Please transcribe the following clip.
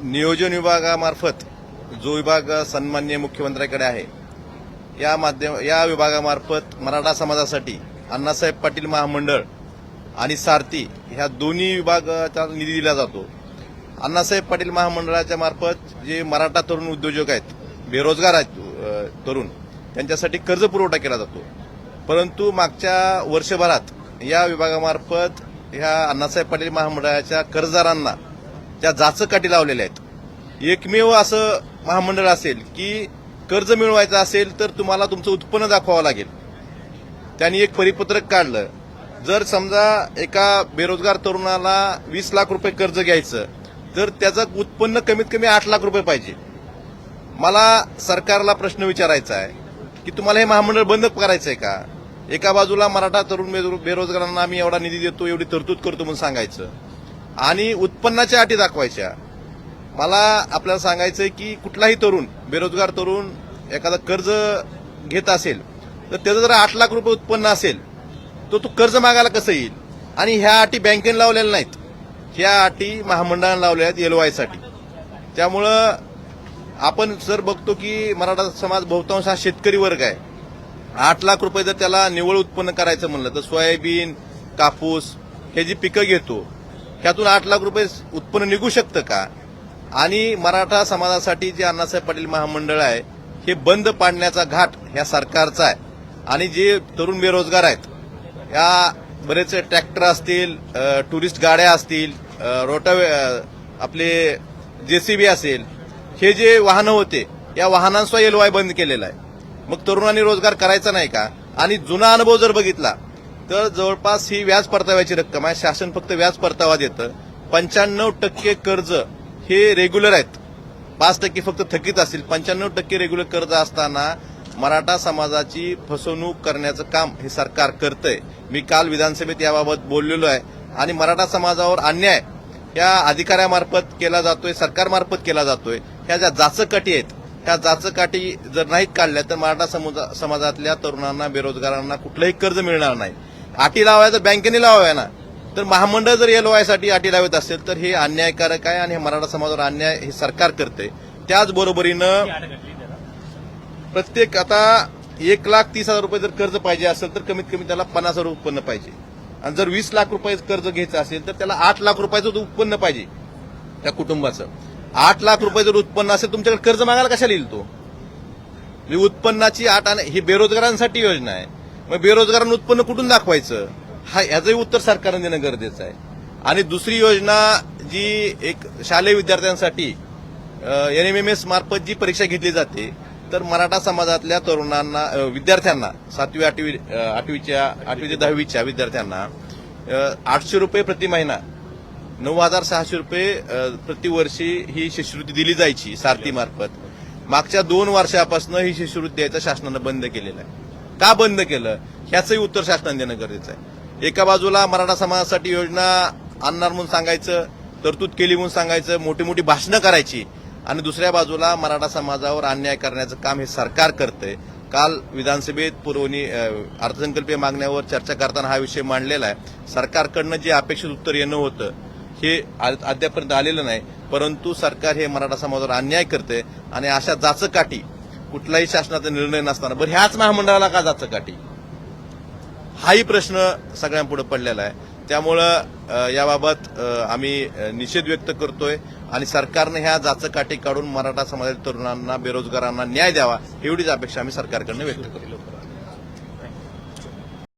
नियोजन विभागामार्फत जो विभाग सन्माननीय मुख्यमंत्र्याकडे आहे या विभागामार्फत मराठा समाजासाठी अण्णासाहेब पाटील महामंडळ आणि सारथी ह्या दोन्ही विभागाचा निधी दिला जातो। अण्णासाहेब पाटील महामंडळाच्या मार्फत जे मराठा तरुण उद्योजक आहेत, बेरोजगार आहेत तरुण, त्यांच्यासाठी कर्ज पुरवठा केला जातो। परंतु मागच्या वर्षभरात या विभागामार्फत ह्या अण्णासाहेब पाटील महामंडळाच्या कर्जदारांना ज्या जाचकाठी लावलेल्या आहेत, एकमेव असं महामंडळ असेल की कर्ज मिळवायचं असेल तर तुम्हाला तुमचं उत्पन्न दाखवावं लागेल। त्यांनी एक परिपत्रक काढलं, जर समजा एका बेरोजगार तरुणाला 20 लाख रुपये कर्ज घ्यायचं तर त्याचं उत्पन्न कमीत कमी 8 लाख रुपये पाहिजे। मला सरकारला प्रश्न विचारायचा आहे की तुम्हाला हे महामंडळ बंद करायचंय का? एका बाजूला मराठा तरुण बेरोजगारांना आम्ही एवढा निधी देतो, एवढी तरतूद करतो म्हणून सांगायचं आणि उत्पन्नाच्या अटी दाखवायच्या। मला आपल्याला सांगायचंय की कुठलाही तरुण, बेरोजगार तरुण एखादा कर्ज घेत असेल तर त्याचं जर 8 लाख रुपये उत्पन्न असेल तर तो कर्ज मागायला कसं येईल? आणि ह्या अटी बँकेने लावलेल्या नाहीत, ह्या अटी महामंडळाने लावल्या आहेत एलवायसाठी। त्यामुळं आपण जर बघतो की मराठा समाज बहुतांश हा शेतकरी वर्ग आहे। 8 लाख रुपये जर त्याला निव्वळ उत्पन्न करायचं म्हणलं तर सोयाबीन, कापूस हे जी पिकं घेतो त्यातून 8 लाख रुपये उत्पन्न निघू शकतं का? आणि मराठा समाजासाठी जे अण्णासाहेब पाटील महामंडळ आहे हे बंद पाडण्याचा घाट ह्या सरकारचा आहे। आणि जे तरुण बेरोजगार आहेत, या बरेच ट्रॅक्टर असतील, टुरिस्ट गाड्या असतील, आपले जेसीबी असेल, हे जे वाहनं होते या वाहनांचा एलवाय बंद केलेला आहे। मग तरुणांनी रोजगार करायचा नाही का? आणि जुना अनुभव जर बघितला तर जवळपास ही व्याज परताव्याची रक्कम आहे, शासन फक्त व्याज परतावा देतं। 95% कर्ज हे रेग्युलर आहेत, 5% फक्त थकीत असतील। 95% रेग्युलर कर्ज असताना मराठा समाजाची फसवणूक करण्याचं काम हे सरकार करतंय। मी काल विधानसभेत याबाबत बोललेलो आहे। आणि मराठा समाजावर अन्याय या अधिकाऱ्यामार्फत केला जातोय, सरकारमार्फत केला जातोय। ह्या ज्या जाचकाठी आहेत, ह्या जाचकाठी जर नाहीत काढल्या तर मराठा समाजातल्या तरुणांना, बेरोजगारांना कुठलंही कर्ज मिळणार नाही। अटी लावायचं बँकेने लावाव्या ना, तर महामंडळ जर एलवायसाठी अटी लावत असेल तर हे अन्यायकारक आहे आणि हे मराठा समाजावर अन्याय हे सरकार करते। त्याचबरोबरीनं प्रत्येक आता 1,30,000 रुपये जर कर्ज पाहिजे असेल तर कमीत कमी त्याला 50,000 उत्पन्न पाहिजे। आणि जर 20 लाख रुपये कर्ज घ्यायचं असेल तर त्याला 8 लाख रुपयाचं उत्पन्न पाहिजे त्या कुटुंबाचं। 8 लाख रुपये जर उत्पन्न असेल तुमच्याकडे कर्ज मागायला कशाला येईल तो? उत्पन्नाची अट ही बेरोजगारांसाठी योजना आहे। मग बेरोजगारांना उत्पन्न कुठून दाखवायचं? याचंही उत्तर सरकारने देणं गरजेचं आहे। आणि दुसरी योजना जी एक शालेय विद्यार्थ्यांसाठी NMMS मार्फत जी परीक्षा घेतली जाते, तर मराठा समाजातल्या तरुणांना, विद्यार्थ्यांना 7वी 8वी ते 10वीच्या विद्यार्थ्यांना 800 रुपये प्रति महिना, 9,600 रुपये प्रतिवर्षी ही शिष्यवृत्ती दिली जायची सारथी मार्फत। मागच्या 2 वर्षापासून ही शिष्यवृत्ती द्यायचं शासनानं बंद केलेलं आहे। का बंद केलं ह्याचंही उत्तर शासनाने देणं गरजेचं आहे। एका बाजूला मराठा समाजासाठी योजना आणणार म्हणून सांगायचं, तरतूद केली म्हणून सांगायचं, मोठी मोठी भाषणं करायची, आणि दुसऱ्या बाजूला मराठा समाजावर अन्याय करण्याचं काम हे सरकार करतंय। काल विधानसभेत पुरवणी अर्थसंकल्पीय मागण्यावर चर्चा करताना हा विषय मांडलेला आहे। सरकारकडनं जे अपेक्षित उत्तर येणं होतं हे अद्यापर्यंत आलेलं नाही, परंतु सरकार हे मराठा समाजावर अन्याय करते। आणि अशा जाचकाठी कुठलाही शासनाचा निर्णय नसताना बरं ह्याच महामंडळाला का जाचकाठी, हाही प्रश्न सगळ्यांपुढे पडलेला आहे। त्यामुळं याबाबत आम्ही निषेध व्यक्त करतोय आणि सरकारने ह्या जाचकाठी काढून मराठा समाजातील तरुणांना, बेरोजगारांना न्याय द्यावा एवढीच अपेक्षा आम्ही सरकारकडनं व्यक्त करतो।